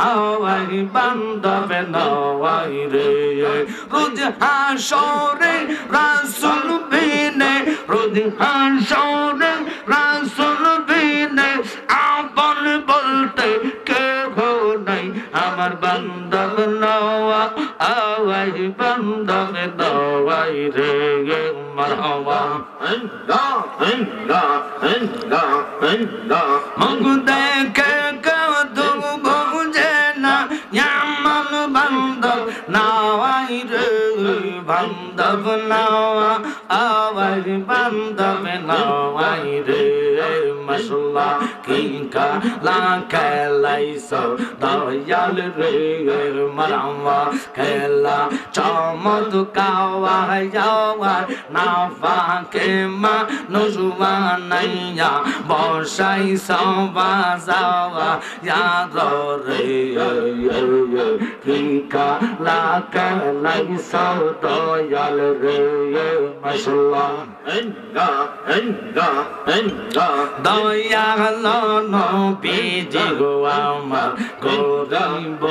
away বান্দবে নওয়াই রে রোজ হাসরে রাসূল বিনে রোজ হাসরে রাসূল বিনে আপন বলতে কেহ নাই আমার বান্দব নওয়া আওয়াই বান্দবে নওয়াই রে মারহাবা মগ দেখে কেউ বুঝে না এমন বান্দব নওয়াই রে বান্দব নওয়া আওয়াই বান্দব নওয়াই রে মাশাআল্লাহ কি কালা খেলাইছো দয়াল রে মারহাবা খেলা চমৎকাওয়া যাওয়া না ফাকে মা নজওয়ানাইয়া বসাই সবাজাওয়া ইয়াদ রে কি কালা খেলাইছো দয়াল রে মাশাআল্লাহ দয়াল নবীজি গো আমার গরিব